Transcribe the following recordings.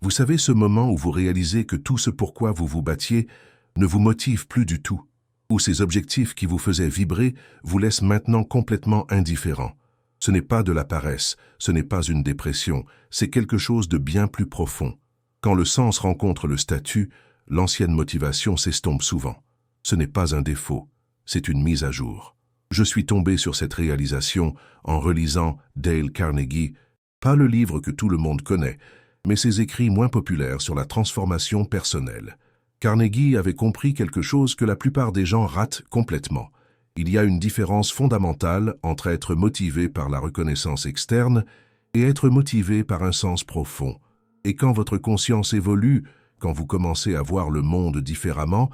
Vous savez ce moment où vous réalisez que tout ce pourquoi vous vous battiez ne vous motive plus du tout, où ces objectifs qui vous faisaient vibrer vous laissent maintenant complètement indifférent. Ce n'est pas de la paresse, ce n'est pas une dépression, c'est quelque chose de bien plus profond. Quand le sens rencontre le statut, l'ancienne motivation s'estompe souvent. Ce n'est pas un défaut, c'est une mise à jour. Je suis tombé sur cette réalisation en relisant Dale Carnegie, pas le livre que tout le monde connaît, mais ses écrits moins populaires sur la transformation personnelle. Carnegie avait compris quelque chose que la plupart des gens ratent complètement. Il y a une différence fondamentale entre être motivé par la reconnaissance externe et être motivé par un sens profond. Et quand votre conscience évolue, quand vous commencez à voir le monde différemment,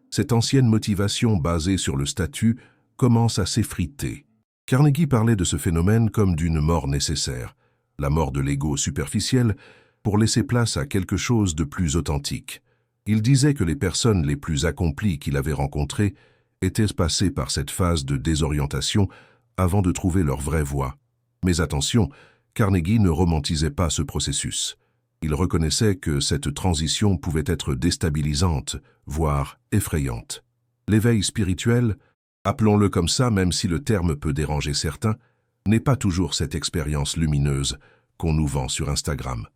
cette ancienne motivation basée sur le statut commence à s'effriter. Carnegie parlait de ce phénomène comme d'une mort nécessaire, la mort de l'ego superficiel, pour laisser place à quelque chose de plus authentique. Il disait que les personnes les plus accomplies qu'il avait rencontrées étaient passées par cette phase de désorientation avant de trouver leur vraie voie. Mais attention, Carnegie ne romantisait pas ce processus. Il reconnaissait que cette transition pouvait être déstabilisante, voire effrayante. L'éveil spirituel, appelons-le comme ça même si le terme peut déranger certains, n'est pas toujours cette expérience lumineuse qu'on nous vend sur Instagram.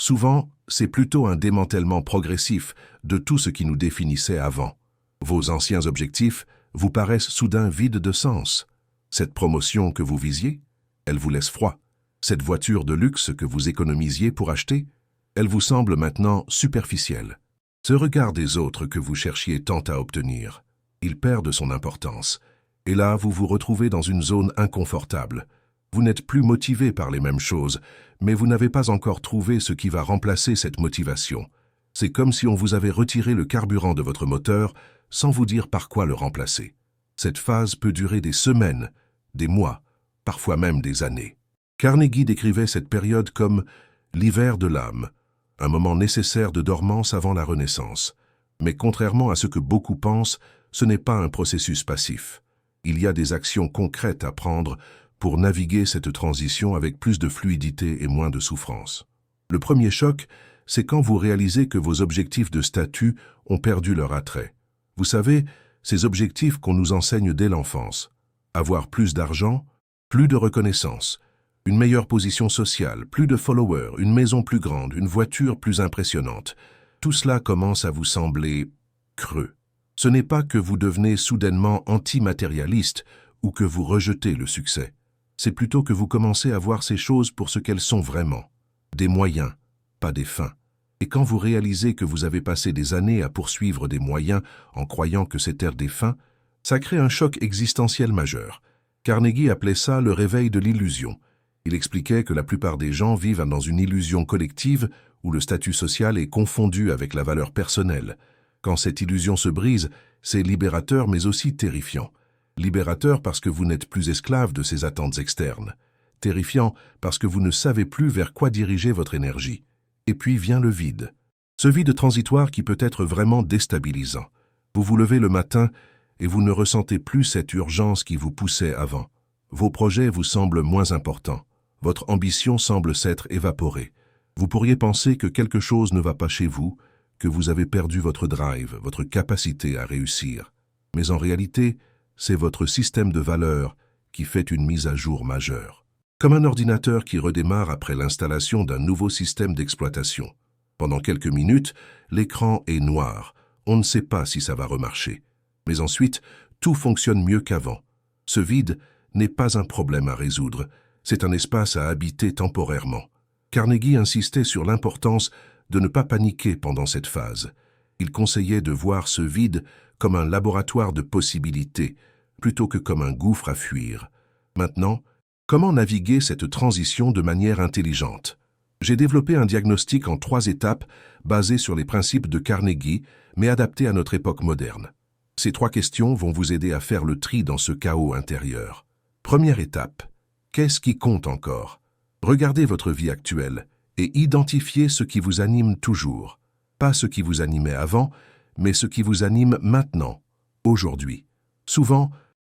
Souvent, c'est plutôt un démantèlement progressif de tout ce qui nous définissait avant. Vos anciens objectifs vous paraissent soudain vides de sens. Cette promotion que vous visiez, elle vous laisse froid. Cette voiture de luxe que vous économisiez pour acheter, elle vous semble maintenant superficielle. Ce regard des autres que vous cherchiez tant à obtenir, il perd de son importance. Et là, vous vous retrouvez dans une zone inconfortable. Vous n'êtes plus motivé par les mêmes choses, mais vous n'avez pas encore trouvé ce qui va remplacer cette motivation. C'est comme si on vous avait retiré le carburant de votre moteur sans vous dire par quoi le remplacer. Cette phase peut durer des semaines, des mois, parfois même des années. Carnegie décrivait cette période comme l'hiver de l'âme, un moment nécessaire de dormance avant la renaissance. Mais contrairement à ce que beaucoup pensent, ce n'est pas un processus passif. Il y a des actions concrètes à prendre pour naviguer cette transition avec plus de fluidité et moins de souffrance. Le premier choc, c'est quand vous réalisez que vos objectifs de statut ont perdu leur attrait. Vous savez, ces objectifs qu'on nous enseigne dès l'enfance. Avoir plus d'argent, plus de reconnaissance, une meilleure position sociale, plus de followers, une maison plus grande, une voiture plus impressionnante. Tout cela commence à vous sembler creux. Ce n'est pas que vous devenez soudainement antimatérialiste ou que vous rejetez le succès. C'est plutôt que vous commencez à voir ces choses pour ce qu'elles sont vraiment. Des moyens, pas des fins. Et quand vous réalisez que vous avez passé des années à poursuivre des moyens en croyant que c'était des fins, ça crée un choc existentiel majeur. Carnegie appelait ça le réveil de l'illusion. Il expliquait que la plupart des gens vivent dans une illusion collective où le statut social est confondu avec la valeur personnelle. Quand cette illusion se brise, c'est libérateur mais aussi terrifiant. Libérateur parce que vous n'êtes plus esclave de ces attentes externes. Terrifiant parce que vous ne savez plus vers quoi diriger votre énergie. Et puis vient le vide. Ce vide transitoire qui peut être vraiment déstabilisant. Vous vous levez le matin et vous ne ressentez plus cette urgence qui vous poussait avant. Vos projets vous semblent moins importants. Votre ambition semble s'être évaporée. Vous pourriez penser que quelque chose ne va pas chez vous, que vous avez perdu votre drive, votre capacité à réussir. Mais en réalité, c'est votre système de valeurs qui fait une mise à jour majeure. Comme un ordinateur qui redémarre après l'installation d'un nouveau système d'exploitation. Pendant quelques minutes, l'écran est noir. On ne sait pas si ça va remarcher. Mais ensuite, tout fonctionne mieux qu'avant. Ce vide n'est pas un problème à résoudre, c'est un espace à habiter temporairement. Carnegie insistait sur l'importance de ne pas paniquer pendant cette phase. Il conseillait de voir ce vide comme un laboratoire de possibilités, plutôt que comme un gouffre à fuir. Maintenant, comment naviguer cette transition de manière intelligente? J'ai développé un diagnostic en 3 étapes basé sur les principes de Carnegie, mais adapté à notre époque moderne. Ces 3 questions vont vous aider à faire le tri dans ce chaos intérieur. Première étape. Qu'est-ce qui compte encore? Regardez votre vie actuelle et identifiez ce qui vous anime toujours. Pas ce qui vous animait avant, mais ce qui vous anime maintenant, aujourd'hui. Souvent,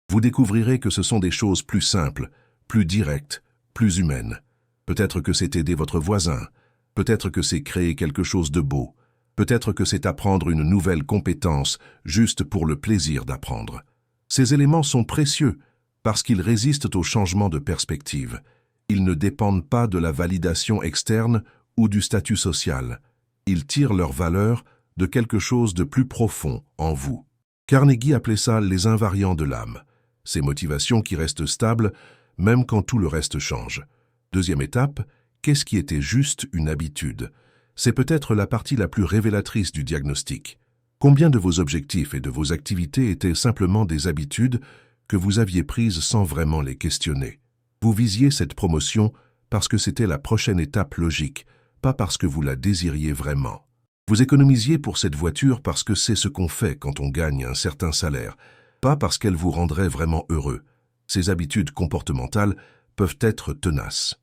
vous découvrirez que ce sont des choses plus simples, plus directes, plus humaines. Peut-être que c'est aider votre voisin, Peut-être que c'est créer quelque chose de beau. Peut-être que c'est apprendre une nouvelle compétence juste pour le plaisir d'apprendre. Ces éléments sont précieux parce qu'ils résistent au changement de perspective. Ils ne dépendent pas de la validation externe ou du statut social. Ils tirent leur valeur de quelque chose de plus profond en vous. Carnegie appelait ça les invariants de l'âme. Ces motivations qui restent stables même quand tout le reste change. Deuxième étape, qu'est-ce qui était juste une habitude? C'est peut-être la partie la plus révélatrice du diagnostic. Combien de vos objectifs et de vos activités étaient simplement des habitudes que vous aviez prises sans vraiment les questionner? Vous visiez cette promotion parce que c'était la prochaine étape logique, pas parce que vous la désiriez vraiment. Vous économisiez pour cette voiture parce que c'est ce qu'on fait quand on gagne un certain salaire, pas parce qu'elle vous rendrait vraiment heureux. Ces habitudes comportementales peuvent être tenaces.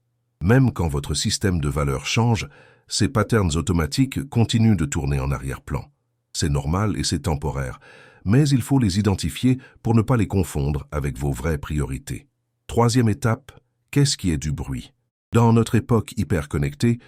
Même quand votre système de valeurs change, ces patterns automatiques continuent de tourner en arrière-plan. C'est normal et c'est temporaire, mais il faut les identifier pour ne pas les confondre avec vos vraies priorités. Troisième étape, qu'est-ce qui est du bruit? Dans notre époque hyper connectée,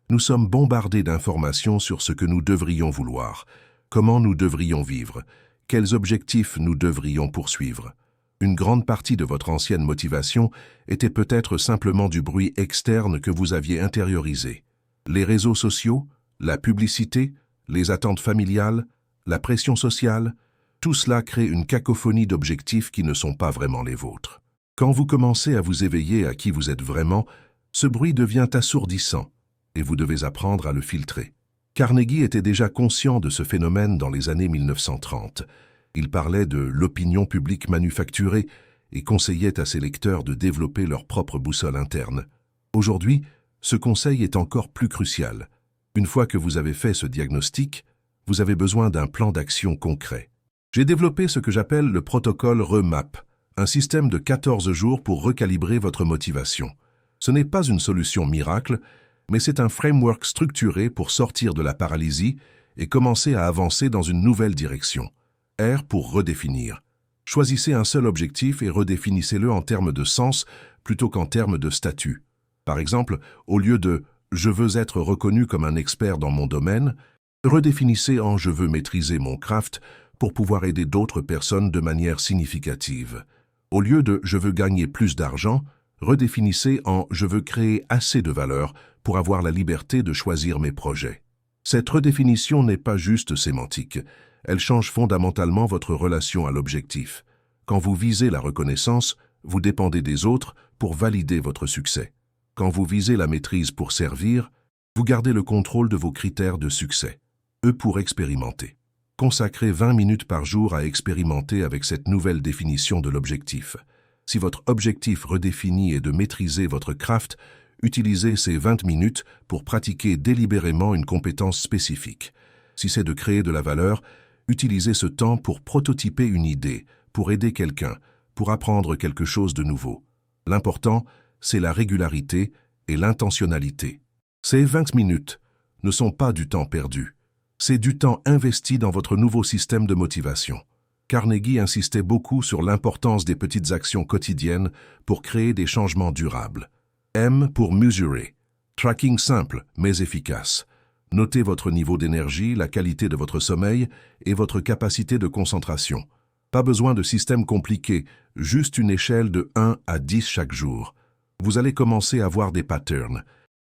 nous sommes bombardés d'informations sur ce que nous devrions vouloir, comment nous devrions vivre, quels objectifs nous devrions poursuivre. Une grande partie de votre ancienne motivation était peut-être simplement du bruit externe que vous aviez intériorisé. Les réseaux sociaux, la publicité, les attentes familiales, la pression sociale, tout cela crée une cacophonie d'objectifs qui ne sont pas vraiment les vôtres. Quand vous commencez à vous éveiller à qui vous êtes vraiment, ce bruit devient assourdissant et vous devez apprendre à le filtrer. Carnegie était déjà conscient de ce phénomène dans les années 1930. Il parlait de l'opinion publique manufacturée et conseillait à ses lecteurs de développer leur propre boussole interne. Aujourd'hui, ce conseil est encore plus crucial. Une fois que vous avez fait ce diagnostic, vous avez besoin d'un plan d'action concret. J'ai développé ce que j'appelle le protocole REMAP, un système de 14 jours pour recalibrer votre motivation. Ce n'est pas une solution miracle, mais c'est un framework structuré pour sortir de la paralysie et commencer à avancer dans une nouvelle direction. R pour redéfinir. Choisissez un seul objectif et redéfinissez-le en termes de sens plutôt qu'en termes de statut. Par exemple, au lieu de « je veux être reconnu comme un expert dans mon domaine », redéfinissez en « je veux maîtriser mon craft » pour pouvoir aider d'autres personnes de manière significative. Au lieu de « je veux gagner plus d'argent », redéfinissez en « je veux créer assez de valeur pour avoir la liberté de choisir mes projets ». Cette redéfinition n'est pas juste sémantique. Elle change fondamentalement votre relation à l'objectif. Quand vous visez la reconnaissance, vous dépendez des autres pour valider votre succès. Quand vous visez la maîtrise pour servir, vous gardez le contrôle de vos critères de succès. E pour expérimenter. Consacrez 20 minutes par jour à expérimenter avec cette nouvelle définition de l'objectif. Si votre objectif redéfini est de maîtriser votre craft, utilisez ces 20 minutes pour pratiquer délibérément une compétence spécifique. Si c'est de créer de la valeur, utilisez ce temps pour prototyper une idée, pour aider quelqu'un, pour apprendre quelque chose de nouveau. L'important, c'est la régularité et l'intentionnalité. Ces 20 minutes ne sont pas du temps perdu. C'est du temps investi dans votre nouveau système de motivation. Carnegie insistait beaucoup sur l'importance des petites actions quotidiennes pour créer des changements durables. M pour mesurer. Tracking simple mais efficace. Notez votre niveau d'énergie, la qualité de votre sommeil et votre capacité de concentration. Pas besoin de système compliqué, juste une échelle de 1 à 10 chaque jour. Vous allez commencer à voir des patterns.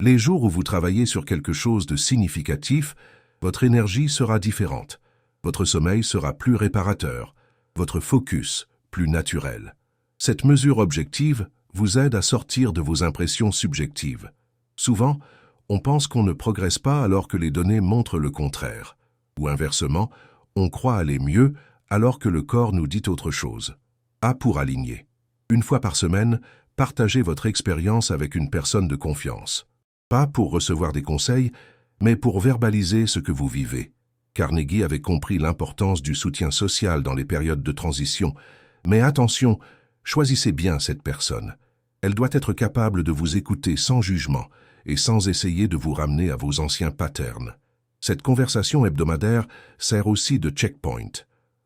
Les jours où vous travaillez sur quelque chose de significatif, votre énergie sera différente. Votre sommeil sera plus réparateur. Votre focus plus naturel. Cette mesure objective vous aide à sortir de vos impressions subjectives. Souvent, on pense qu'on ne progresse pas alors que les données montrent le contraire. Ou inversement, on croit aller mieux alors que le corps nous dit autre chose. A pour aligner. Une fois par semaine, partagez votre expérience avec une personne de confiance. Pas pour recevoir des conseils, mais pour verbaliser ce que vous vivez. Carnegie avait compris l'importance du soutien social dans les périodes de transition. Mais attention, choisissez bien cette personne. Elle doit être capable de vous écouter sans jugement et sans essayer de vous ramener à vos anciens patterns. Cette conversation hebdomadaire sert aussi de checkpoint.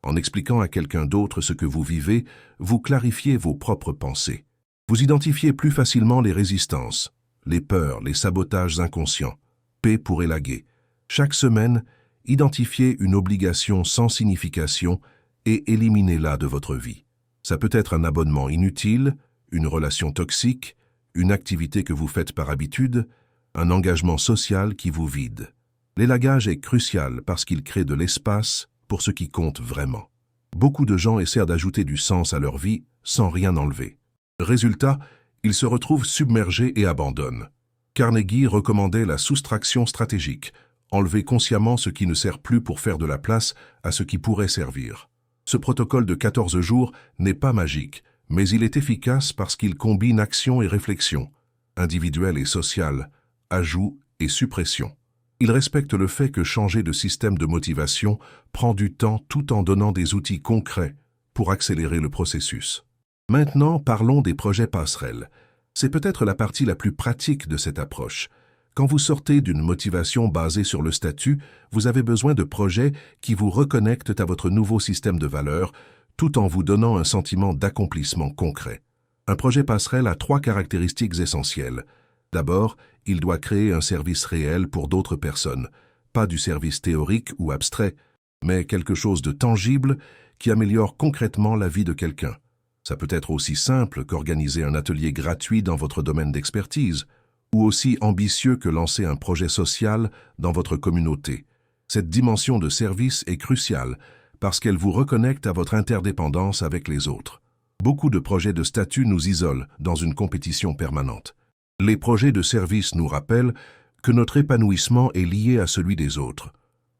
En expliquant à quelqu'un d'autre ce que vous vivez, vous clarifiez vos propres pensées. Vous identifiez plus facilement les résistances, les peurs, les sabotages inconscients. P pour élaguer. Chaque semaine, identifiez une obligation sans signification et éliminez-la de votre vie. Ça peut être un abonnement inutile, une relation toxique, une activité que vous faites par habitude, un engagement social qui vous vide. L'élagage est crucial parce qu'il crée de l'espace pour ce qui compte vraiment. Beaucoup de gens essaient d'ajouter du sens à leur vie sans rien enlever. Résultat, ils se retrouvent submergés et abandonnent. Carnegie recommandait la soustraction stratégique, enlever consciemment ce qui ne sert plus pour faire de la place à ce qui pourrait servir. Ce protocole de 14 jours n'est pas magique, mais il est efficace parce qu'il combine action et réflexion, individuelle et sociale, ajout et suppression. Il respecte le fait que changer de système de motivation prend du temps tout en donnant des outils concrets pour accélérer le processus. Maintenant, parlons des projets passerelles. C'est peut-être la partie la plus pratique de cette approche. Quand vous sortez d'une motivation basée sur le statut, vous avez besoin de projets qui vous reconnectent à votre nouveau système de valeurs, tout en vous donnant un sentiment d'accomplissement concret. Un projet passerelle a 3 caractéristiques essentielles. D'abord, il doit créer un service réel pour d'autres personnes, pas du service théorique ou abstrait, mais quelque chose de tangible qui améliore concrètement la vie de quelqu'un. Ça peut être aussi simple qu'organiser un atelier gratuit dans votre domaine d'expertise, ou aussi ambitieux que lancer un projet social dans votre communauté. Cette dimension de service est cruciale parce qu'elle vous reconnecte à votre interdépendance avec les autres. Beaucoup de projets de statut nous isolent dans une compétition permanente. Les projets de service nous rappellent que notre épanouissement est lié à celui des autres.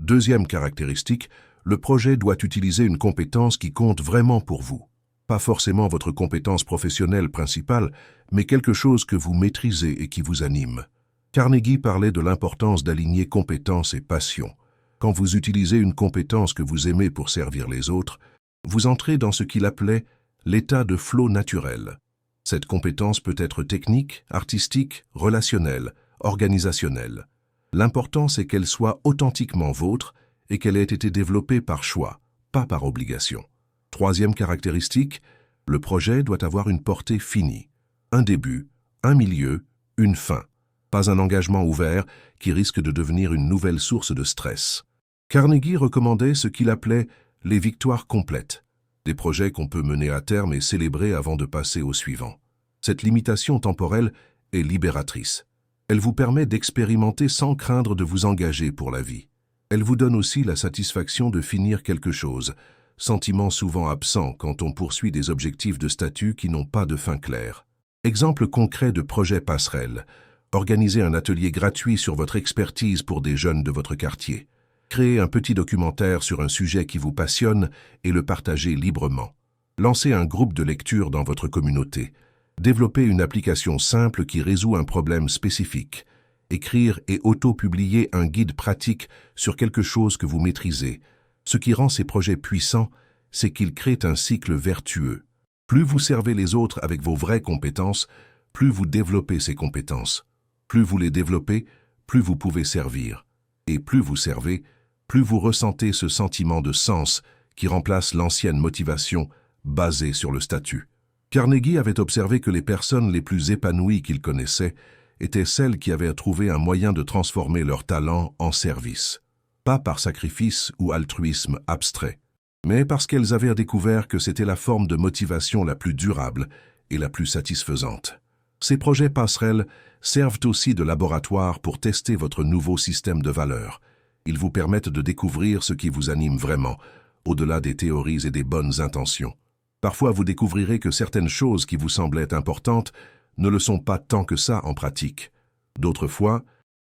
Deuxième caractéristique, le projet doit utiliser une compétence qui compte vraiment pour vous. Pas forcément votre compétence professionnelle principale, mais quelque chose que vous maîtrisez et qui vous anime. Carnegie parlait de l'importance d'aligner compétence et passion. Quand vous utilisez une compétence que vous aimez pour servir les autres, vous entrez dans ce qu'il appelait l'état de flow naturel. Cette compétence peut être technique, artistique, relationnelle, organisationnelle. L'important, c'est qu'elle soit authentiquement vôtre et qu'elle ait été développée par choix, pas par obligation. Troisième caractéristique, le projet doit avoir une portée finie. Un début, un milieu, une fin. Pas un engagement ouvert qui risque de devenir une nouvelle source de stress. Carnegie recommandait ce qu'il appelait les victoires complètes. Des projets qu'on peut mener à terme et célébrer avant de passer au suivant. Cette limitation temporelle est libératrice. Elle vous permet d'expérimenter sans craindre de vous engager pour la vie. Elle vous donne aussi la satisfaction de finir quelque chose, sentiment souvent absent quand on poursuit des objectifs de statut qui n'ont pas de fin claire. Exemple concret de projet passerelle. Organisez un atelier gratuit sur votre expertise pour des jeunes de votre quartier. Créez un petit documentaire sur un sujet qui vous passionne et le partagez librement. Lancez un groupe de lecture dans votre communauté. Développez une application simple qui résout un problème spécifique. Écrire et auto-publier un guide pratique sur quelque chose que vous maîtrisez. Ce qui rend ces projets puissants, c'est qu'ils créent un cycle vertueux. Plus vous servez les autres avec vos vraies compétences, plus vous développez ces compétences. Plus vous les développez, plus vous pouvez servir. Et plus vous servez, plus vous ressentez ce sentiment de sens qui remplace l'ancienne motivation basée sur le statut. Carnegie avait observé que les personnes les plus épanouies qu'il connaissait étaient celles qui avaient trouvé un moyen de transformer leur talent en service. Pas par sacrifice ou altruisme abstrait, mais parce qu'elles avaient découvert que c'était la forme de motivation la plus durable et la plus satisfaisante. Ces projets passerelles servent aussi de laboratoire pour tester votre nouveau système de valeurs. Ils vous permettent de découvrir ce qui vous anime vraiment, au-delà des théories et des bonnes intentions. Parfois, vous découvrirez que certaines choses qui vous semblaient importantes ne le sont pas tant que ça en pratique. D'autres fois,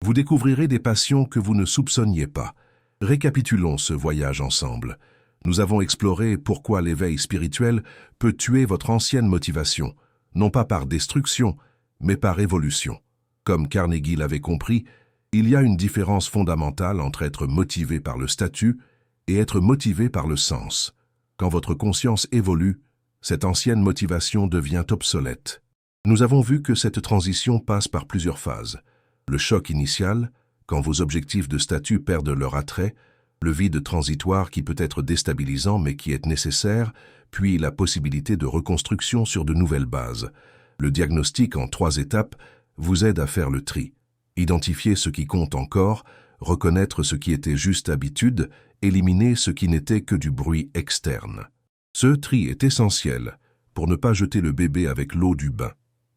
vous découvrirez des passions que vous ne soupçonniez pas. Récapitulons ce voyage ensemble. Nous avons exploré pourquoi l'éveil spirituel peut tuer votre ancienne motivation, non pas par destruction, mais par évolution. Comme Carnegie l'avait compris, il y a une différence fondamentale entre être motivé par le statut et être motivé par le sens. Quand votre conscience évolue, cette ancienne motivation devient obsolète. Nous avons vu que cette transition passe par plusieurs phases. Le choc initial, quand vos objectifs de statut perdent leur attrait, le vide transitoire qui peut être déstabilisant mais qui est nécessaire, puis la possibilité de reconstruction sur de nouvelles bases. Le diagnostic en 3 étapes vous aide à faire le tri. Identifier ce qui compte encore, reconnaître ce qui était juste habitude, éliminer ce qui n'était que du bruit externe. Ce tri est essentiel pour ne pas jeter le bébé avec l'eau du bain.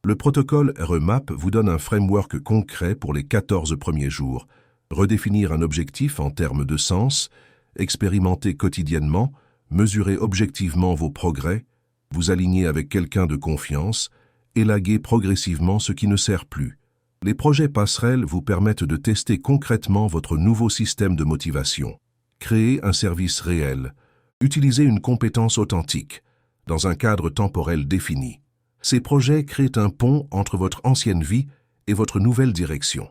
Le protocole REMAP vous donne un framework concret pour les 14 premiers jours. Redéfinir un objectif en termes de sens, expérimenter quotidiennement, mesurer objectivement vos progrès, vous aligner avec quelqu'un de confiance, élaguer progressivement ce qui ne sert plus. Les projets passerelles vous permettent de tester concrètement votre nouveau système de motivation. Créer un service réel. Utiliser une compétence authentique, dans un cadre temporel défini. Ces projets créent un pont entre votre ancienne vie et votre nouvelle direction.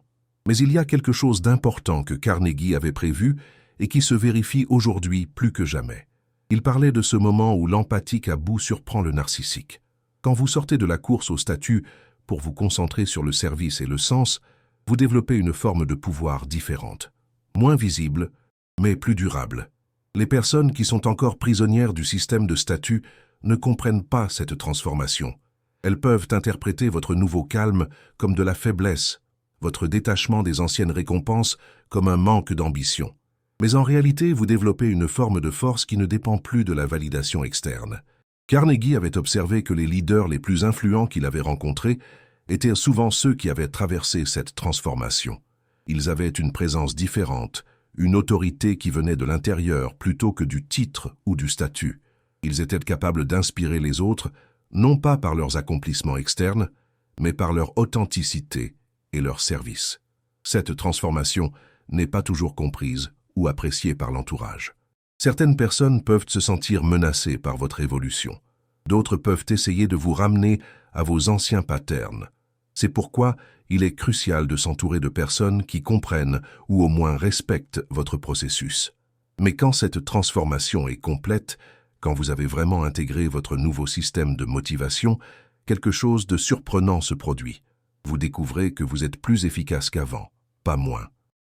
Mais il y a quelque chose d'important que Carnegie avait prévu et qui se vérifie aujourd'hui plus que jamais. Il parlait de ce moment où l'empathique à bout surprend le narcissique. Quand vous sortez de la course au statut pour vous concentrer sur le service et le sens, vous développez une forme de pouvoir différente. Moins visible, mais plus durable. Les personnes qui sont encore prisonnières du système de statut ne comprennent pas cette transformation. Elles peuvent interpréter votre nouveau calme comme de la faiblesse, votre détachement des anciennes récompenses comme un manque d'ambition. Mais en réalité, vous développez une forme de force qui ne dépend plus de la validation externe. Carnegie avait observé que les leaders les plus influents qu'il avait rencontrés étaient souvent ceux qui avaient traversé cette transformation. Ils avaient une présence différente, une autorité qui venait de l'intérieur plutôt que du titre ou du statut. Ils étaient capables d'inspirer les autres, non pas par leurs accomplissements externes, mais par leur authenticité et leur service. Cette transformation n'est pas toujours comprise ou appréciée par l'entourage. Certaines personnes peuvent se sentir menacées par votre évolution. D'autres peuvent essayer de vous ramener à vos anciens patterns. C'est pourquoi il est crucial de s'entourer de personnes qui comprennent ou au moins respectent votre processus. Mais quand cette transformation est complète, quand vous avez vraiment intégré votre nouveau système de motivation, quelque chose de surprenant se produit. Vous découvrez que vous êtes plus efficace qu'avant, pas moins.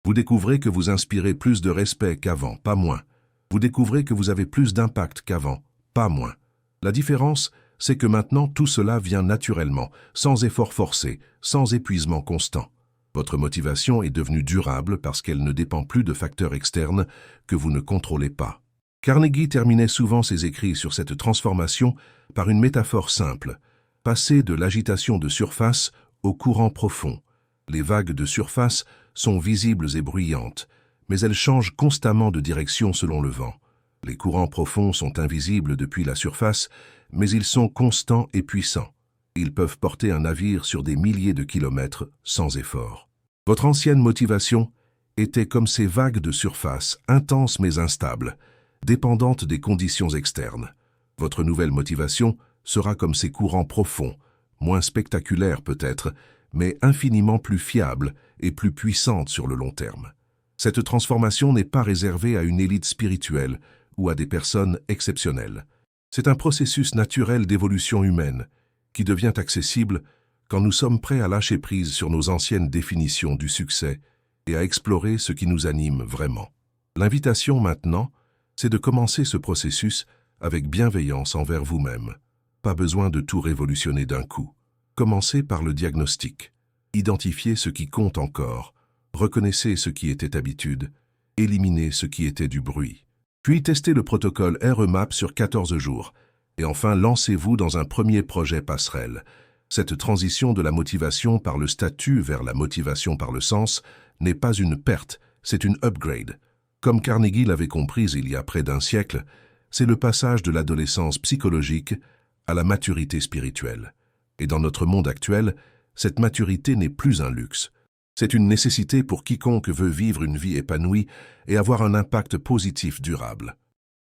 Vous découvrez que vous inspirez plus de respect qu'avant, pas moins. Vous découvrez que vous avez plus d'impact qu'avant, pas moins. La différence, c'est que maintenant tout cela vient naturellement, sans effort forcé, sans épuisement constant. Votre motivation est devenue durable parce qu'elle ne dépend plus de facteurs externes que vous ne contrôlez pas. Carnegie terminait souvent ses écrits sur cette transformation par une métaphore simple. Passer de l'agitation de surface au courant profond. Les vagues de surface sont visibles et bruyantes, mais elles changent constamment de direction selon le vent. Les courants profonds sont invisibles depuis la surface, mais ils sont constants et puissants. Ils peuvent porter un navire sur des milliers de kilomètres sans effort. Votre ancienne motivation était comme ces vagues de surface, intenses mais instables, dépendantes des conditions externes. Votre nouvelle motivation sera comme ces courants profonds, moins spectaculaires peut-être, mais infiniment plus fiables et plus puissantes sur le long terme. Cette transformation n'est pas réservée à une élite spirituelle ou à des personnes exceptionnelles. C'est un processus naturel d'évolution humaine qui devient accessible quand nous sommes prêts à lâcher prise sur nos anciennes définitions du succès et à explorer ce qui nous anime vraiment. L'invitation maintenant, c'est de commencer ce processus avec bienveillance envers vous-même. Pas besoin de tout révolutionner d'un coup. Commencez par le diagnostic. Identifiez ce qui compte encore. Reconnaissez ce qui était habitude. Éliminez ce qui était du bruit. Puis testez le protocole REMAP sur 14 jours. Et enfin, lancez-vous dans un premier projet passerelle. Cette transition de la motivation par le statut vers la motivation par le sens n'est pas une perte, c'est une upgrade. Comme Carnegie l'avait compris il y a près d'un siècle, c'est le passage de l'adolescence psychologique à la maturité spirituelle. Et dans notre monde actuel, cette maturité n'est plus un luxe. C'est une nécessité pour quiconque veut vivre une vie épanouie et avoir un impact positif durable.